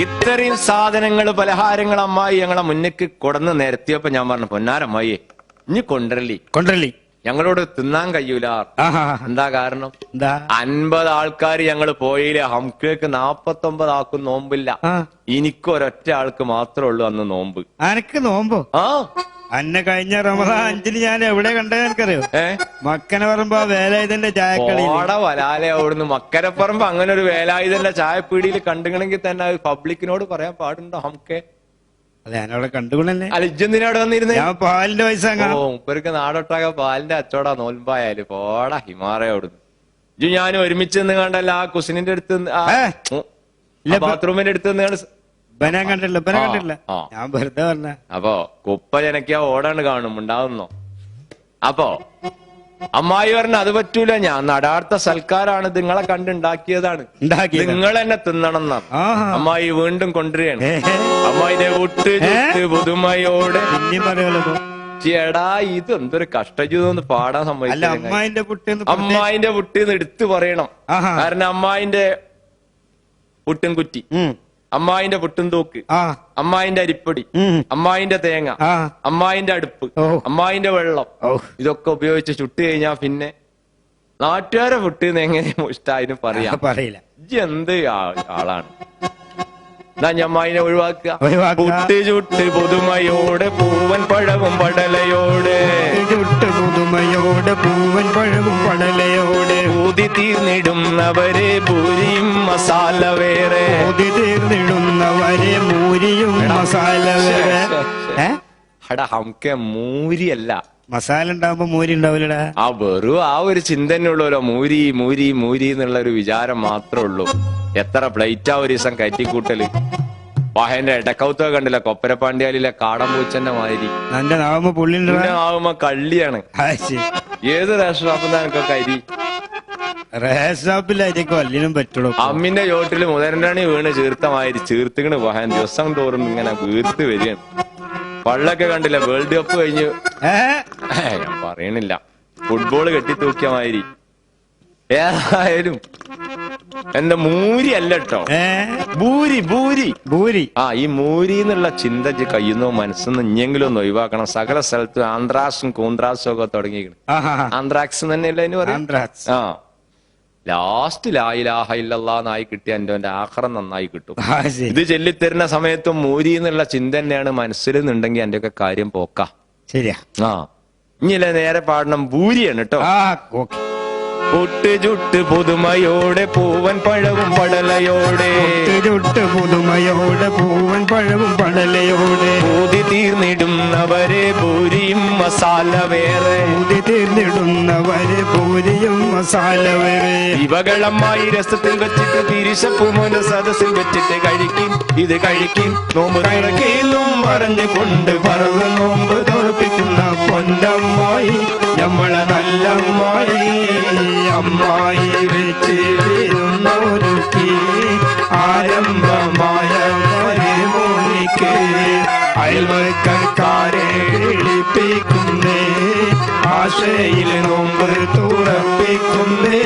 ഇത്രയും സാധനങ്ങൾ പലഹാരങ്ങൾ അമ്മായി ഞങ്ങളെ മുന്നിക്ക് കൊടന്ന് നിരത്തിയപ്പോ ഞാൻ പറഞ്ഞു, പൊന്നാരമ്മായിയെ ഇനി കൊണ്ടരലി ഞങ്ങളോട് തിന്നാൻ കഴിയൂല. എന്താ കാരണം? 50 ആൾക്കാർ ഞങ്ങൾ പോയില്ല. ഹംകേക്ക് 49 ആക്കും നോമ്പില്ല. എനിക്ക് ഒരൊറ്റ ആൾക്ക് മാത്രമേ ഉള്ളൂ അന്ന് നോമ്പ്. അനക്ക് നോമ്പോ? അന്നെ കഴിഞ്ഞ റമദാൻ 5-ന് ഞാൻ എവിടെ കണ്ടത് എനിക്കറിയോ? മക്കനെ പറയുമ്പോ വേലായുധന്റെ ചായക്കളി വലാലെ അവിടുന്ന് മക്കരപ്പറമ്പ് അങ്ങനെ ഒരു വേലായുധന്റെ ചായപ്പീടിയിൽ കണ്ടുകണമെങ്കിൽ തന്നെ അത് പബ്ലിക്കിനോട് പറയാൻ പാടുണ്ടോ? ഹംകെ അതെ ഞാനവിടെ കണ്ടുകൊള്ളല്ലേ. അല്ല ഇജ്ജെന്തിനവിടെ വന്നിരുന്നേ? ഞാൻ പാലിന്റെ പൈസ മുപ്പർക്ക് നാടൊട്ടാക പാലിന്റെ അച്ചോടാ നോൽമ്പായാല് പോടാ ഹിമാറ അവിടുന്ന്. ഇജ്ജു ഞാനും ഒരുമിച്ച് നിന്ന് കണ്ടല്ല ആ കുസിനിന്റെ അടുത്ത് ബാത്റൂമിന്റെ അടുത്ത് കണ്ടില്ല. ഞാൻ വെറുതെ പറഞ്ഞ. അപ്പൊ കുപ്പ ജനക്കാ ഓടാണ്ട് കാണും ഉണ്ടാവുന്നോ? അപ്പൊ അമ്മായി പറഞ്ഞ അത് പറ്റൂല, ഞാൻ നടാർത്ത സൽക്കാരാണ്, നിങ്ങളെ കണ്ടുണ്ടാക്കിയതാണ്, നിങ്ങൾ എന്നെ തിന്നണം എന്നാ. അമ്മായി വീണ്ടും കൊണ്ടുവരികയാണ്. അമ്മായിന്റെ പുതുമയോടെ ചേടാ ഇത് എന്തൊരു കഷ്ടജീവിതം പാടാൻ സമ്മതിക്കില്ല. അമ്മായിന്റെ പുട്ടിന്ന് എടുത്തു പറയണം. കാരണം അമ്മായിന്റെ പുട്ടും കുറ്റി, അമ്മായിന്റെ പുട്ടും തൂക്ക്, അമ്മായിന്റെ അരിപ്പൊടി, അമ്മായിന്റെ തേങ്ങ, അമ്മായിന്റെ അടുപ്പ്, അമ്മായിന്റെ വെള്ളം, ഇതൊക്കെ ഉപയോഗിച്ച് ചുട്ട് കഴിഞ്ഞാ പിന്നെ നാട്ടുകാരെ പുട്ടിന്ന് എങ്ങനെ ഇഷ്ടായാലും പറയില്ല. എന്ത് ആളാണ്. അമ്മായിനെ ഒഴിവാക്കുക. പുട്ട് ചുട്ട് പുതുമയോടെ പൂവൻ പഴവും പടലയോടെ, ഊതി തീർന്നിടുന്നവരെ പൂരിയും മസാല വേറെ, ഹംകെ മൂരിയല്ല. മസാല ഉണ്ടാവുമ്പോ മൂരി ഉണ്ടാവില്ലടാ. വെറും ആ ഒരു ചിന്ത തന്നെ ഉള്ളൂല്ലോ. മൂരി മൂരി മൂരി എന്നുള്ള ഒരു വിചാരം മാത്രമേ ഉള്ളൂ. എത്ര പ്ലേറ്റാ ഒരു ദിവസം കയറ്റിക്കൂട്ടല്. വാഹന്റെ ഇടക്കൗത്തൊക്കെ കണ്ടില്ല, കൊപ്പരപ്പാണ്ഡ്യാലിലെ കാടം പൂച്ചന്റെ മാതിരി. ആവുമ്പോ കള്ളിയാണ്. ഏത് റേഷനാപ്പുന്ന എനിക്കൊക്കെ അരി റേഷനാപ്പില്ലും പറ്റുള്ളൂ. അമ്മിന്റെ ചോട്ടില് മുതരണ്ടാണി വീണ് ചീർത്തമാതിരി ചീർത്തിക്കണ് വാഹൻ. ദിവസം തോറും ഇങ്ങനെ വീർത്ത് വരികയാണ്. പള്ളൊക്കെ കണ്ടില്ല, വേൾഡ് കപ്പ് കഴിഞ്ഞ് ഞാൻ പറയണില്ല, ഫുട്ബോള് കെട്ടിത്തൂക്കിയ മാതിരി. ഏതായാലും എന്റെ മൂരി അല്ല കേട്ടോ, ഭൂരി ഭൂരി ഭൂരി. ഈ മൂരി എന്നുള്ള ചിന്ത കഴിയുന്നോ മനസ്സിന്ന് ഇഞ്ഞെങ്കിലും ഒന്ന് ഒഴിവാക്കണം. സകല സ്ഥലത്തും ആന്ത്രാക്സും കൂന്ത്രാക്സും ഒക്കെ തുടങ്ങിയിരിക്കണം. ആന്ത്രാക്സ് തന്നെയല്ലേ അതിന് പറയാം. ലാസ്റ്റ് ലാ ഇലാഹ ഇല്ലല്ലാഹ് കിട്ടിയ എന്റെ ആഖിറം നന്നായി കിട്ടും. ഇത് ചൊല്ലിത്തരുന്ന സമയത്തും മൂരി എന്നുള്ള ചിന്ത തന്നെയാണ് മനസ്സിലെന്നുണ്ടെങ്കിൽ എന്റെ ഒക്കെ കാര്യം പോക്ക. ശരിയാ. ഇനിയല്ലേ നേരെ പാടണം ഭൂരിയാണ് കേട്ടോ. പുട്ട് ചുട്ട് പുതുമയോടെ പൂവൻ പഴവും പടലയോടെ, ഊതി തീർന്നിടുന്നവരെ പൂരിയും മസാല വേറെ, ഇവകളമ്മായി രസത്തിൽ വെച്ചിട്ട് തിരിശപ്പൂമോന്റെ സദസ്സിൽ വെച്ചിട്ട് കഴിക്കും ഇത് കഴിക്കും. നോമ്പ് തുറക്കിലും പറഞ്ഞുകൊണ്ട് പറന്ന് നോമ്പ് തുറപ്പിക്കുന്ന പൊന്നമ്മായി നമ്മളെ നല്ലമ്മായി. അമ്മായി വെച്ച് വരുന്നൊരുക്കി ആരംഭമായ മോനിക്ക് അയൽവക്കാരെ വിളിപ്പിക്കുന്നേ, ആശയിൽ നോമ്പ് തുറപ്പിക്കുന്നേ.